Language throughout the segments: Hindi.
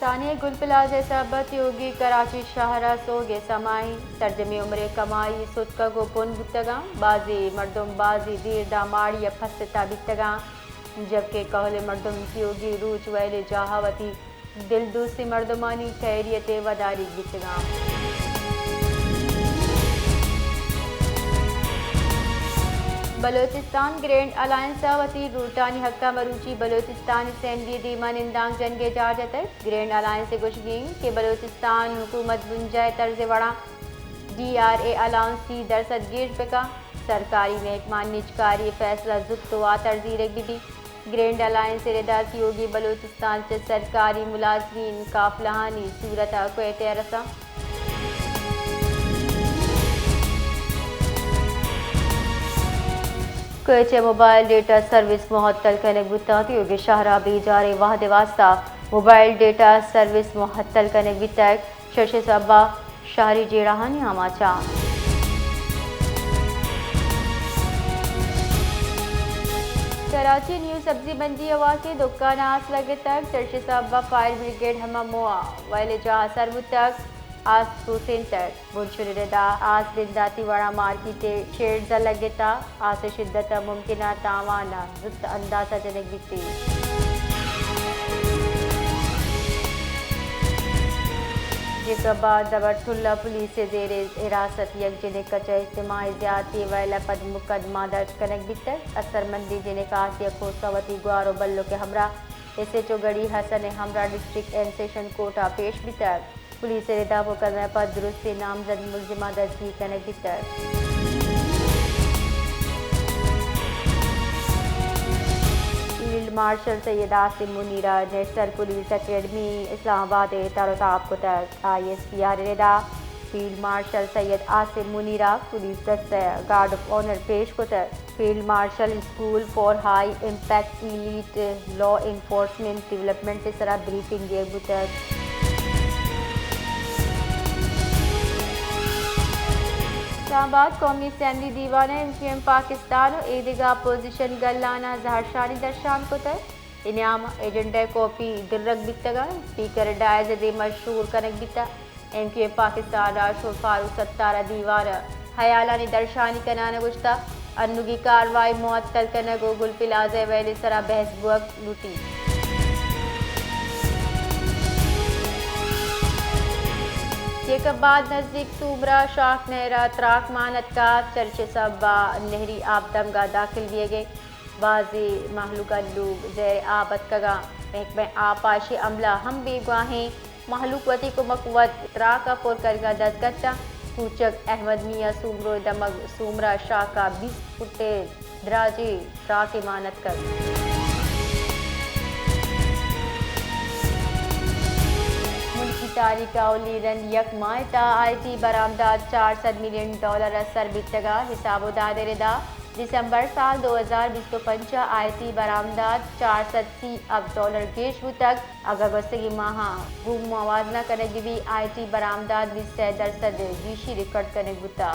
तानिया गुलपलाज सबत योगी कराची शहरा सोगे समाई सरजमी उम्र कमाई सुतका गो पुन बुतगा बाजी मर्दम बाजी दीर दामाड़ी फस्तता बितगा जबकि कहले मर्दम योगी रूच वैले जहावती दिल दूसरी मर्दमानी खैरियत वदारी बितगा बलोचिस्तान ग्रैंड अलायंस वती रूटानी हक्का मरूची बलोचिस्तान सेंडी दीमा निंदांग जंगे जारजतर ग्रैंड अलायंस गुशगिंग के बलोचिस्तान हुकूमत बुंजाए तर्ज वड़ा DRA अलाउंस की दरसद गिर पिका सरकारी महकमा निजकारी फैसला जुत्तो तर्जी रखी ग्रैंड अलायंस रेदा की होगी बलोचिस्तान से सरकारी मुलाजमीन काफलाहानी सूरत को रसा कोयचे मोबाइल डेटा सर्विस मुहत्तल करने बुताती होगी शहरा बेजारे वाहद वास्ता मोबाइल डेटा सर्विस मुहत्तल करने बितक शर्श सबा शहरी जेड़ाहानी हमाचा कराची न्यू सब्जी मंडी हवा के दुकान आस लगे तक चर्च सबा फायर ब्रिगेड हमा मोआ वाले जहाँ सरबु तक आज तो सेंटर बुनशुरदा आज दिन दाती वाड़ा मार्केट शेड्स लगे था आज शिद्दत मुमकिन तावाना जुत अंदाजा जनक बीती जिसके बाद दबरथुल्ला पुलिस से जेर हिरासत यक जिन्हें कचा इज्तिमाई ज्यादती वैला पद मुकदमा दर्ज कनक बितर असरमंदी जिन्हें कासिया खोसावती गुआरो बल्लो के हमरा SHO गढ़ी हसन हमरा डिस्ट्रिक्ट एंड सेशन कोटा पेश बितर पुलिस रेदा मुकदमा पर दुरुस्ती नामजद मुलजिमा दर्जी कनक बितर फील्ड मार्शल सैयद आसिम मुनीरा नेशनल पुलिस अकेडमी इस्लामाबाद तारोताब को तक ISPR रेदा फील्ड मार्शल सैयद आसिम मुनीरा पुलिस दस्ते गार्ड ऑफ ऑनर पेश को तक field marshal school for high impact elite law enforcement development से सरा ब्रीफिंग दिए बुतक इस्लामाबाद कौमी असम्बली दीवान MQM पाकिस्तान और ईदगाह अपोजिशन गल्लाना जहरशानी दर्शान को तक इनाम एजेंडा कॉपी दिलरक बितगा स्पीकर डायज दे मशहूर कनक बिता MQM पाकिस्तान राशो फारूक सत्तारा दीवार हयालानी दर्शानी कनाना गुश्ता अन्नुगी कार्रवाई मुअत्तल कनगो गुलपिलाजे वैले सरा बहस बुअक लूटी के बाद नज़दीक सूमरा शाख नहरा त्राक मानत का चर्च सबा नहरी आबदमगा दाखिल दिए गए बाजी महलूका लोग जैर आबद कगा महकमे आपाशी अमला हम बेगवाहें महलूकवती को मकवत त्राका पुर करगा दसगट्टा सूचक अहमद मियाँ सूमरो दमग सूमरा शाह का 20 फुटे दराजे त्राक मानत कर तारीख औलीरन यक मायता IT बरामदात $400 मिलियन असर बितगा हिसाब दादरेदा दिसंबर साल 2025 IT बरामदात $480 अब गेश तक अगर वस्तगी माह गुम मवाजना करने भी IT बरामदात 20% गीशी रिकॉर्ड करने बुता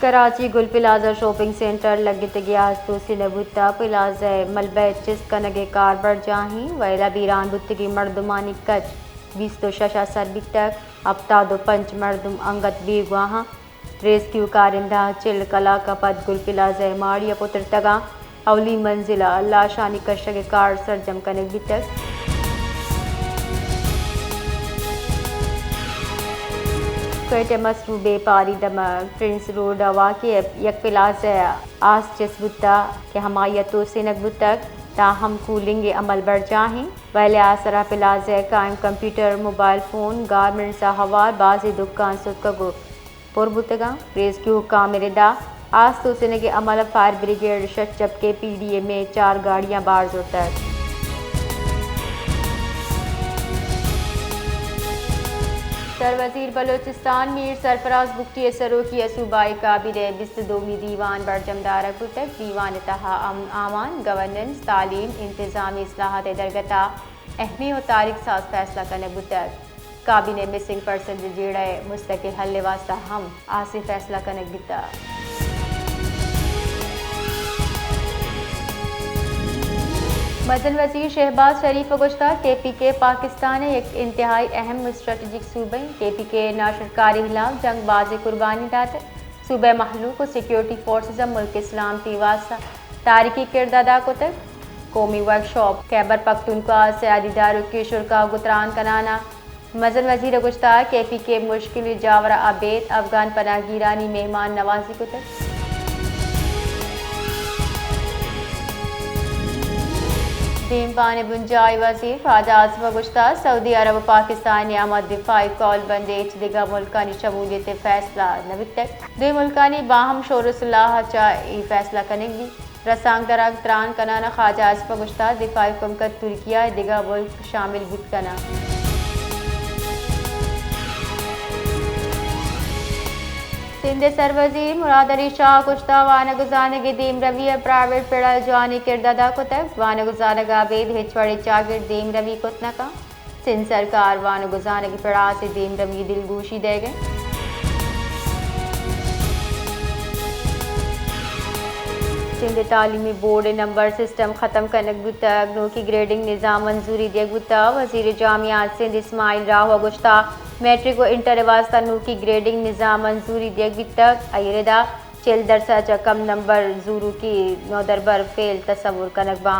कराची गुल प्लाजा शॉपिंग सेंटर लगित गया तो सिनबुता प्लाजा मलबे चिस कनगे कारबर जाही वैला बीरान बुत्तगी मर्दमानी कच 20 तो शशा सरबी तक हफ्ता दो पंच मर्दम अंगत बीगवाहा रेस्क्यू कारिंदा चिल कला का पद गुल प्लाजा माड़िया पुत्र तगा अवली मंजिला लाशानी कशगे कार सरजम कनक भी तक कोयटे मसरूबे पारी दमा प्रिंस रोड वाक़ यक पिलास आस जसबुता के हमायतों से नकबुतक ताहम कूलिंग अमल बढ़ जाहें वैले आसरा पिलाज कायम कंप्यूटर मोबाइल फ़ोन गारमेंट्स हवार बाज़ी दुकान सुतगो पुरबुतगा रेस्क्यू कामिरदा आज तो सिने के अमल फायर ब्रिगेड शचप के PDA में 4 गाड़ियाँ बार्ज होता है सरवजीर बलोचिस्तान मीर सरफराज बुख्ती सरोकी सूबाई काबिले 22वीं दीवान बरजमदारा कुतक दीवान तहा आमान गवर्नेंस तालीम इंतजामी इस्लाहात दरगता अहमी और तारीख साज फैसला करने बुतक काबिने मिसिंग पर्सन जेड़ा मुस्तकिल हल वास्ता हम आसे फैसला करने बिता मदन वज़ीर शहबाज शरीफ गुज़श्ता KPK पाकिस्तान एक इंतहाई अहम स्ट्रेटजिक सूबे KPK नाशरकारी खिलाफ जंग बाज कुर्बानी दात सूबे महलूक को सिक्योरिटी फोर्सेस मुल्क इस्लाम ती वास्ता तारीखी किरदार अदा को तक कौमी वर्कशॉप खैबर पख्तूनख्वा से अदीदारों के शुरा गुतरान कनाना मदन वज़ीर गुज़श्ता KPK मुश्किल जावरा आबेद अफगान पनागीरानी मेहमान नवाजी को तक दीन पान बुंजाई वज़ीर ख्वाजा आसिफ गुज़श्ता सऊदी अरब पाकिस्तान आमद दिफाई कॉल बंदेज दिगा मुल्कानी शमूलियत फैसला नवित तक दो मुल्कानी बाहम शोरसलाह चाह फैसला कनेगी रसांग दराग त्रान कनाना ख्वाजा आसिफ गुज़श्ता दिफाई कमकत तुर्किया दिगा मुल्क शामिल बुत कना सिंध सरवज़ीर मुराद अली शाह गुज़श्ता वान गुज़ानगी दीम रवि प्राइवेट पेड़ा जवानी किरदादा को तक वान गुज़ानगा आबेद हिचवड़े चागिर दीम रवि कुतनका सिंध सरकार वान गुज़ानगी पेड़ा से दीम रवि दिलगोशी दे गए सिंध तालीमी बोर्ड नंबर सिस्टम ख़त्म करने तक नो की ग्रेडिंग निज़ाम मंजूरी दे गुता वज़ीर जामियात सिंध इस्माइल राहो गुज़श्ता मैट्रिक व इंटर वास्ता नू की ग्रेडिंग निज़ाम मंजूरी दे तक अयदा 40% कम नंबर जूरू की नौदरबर फेल तस्वुर कनकबा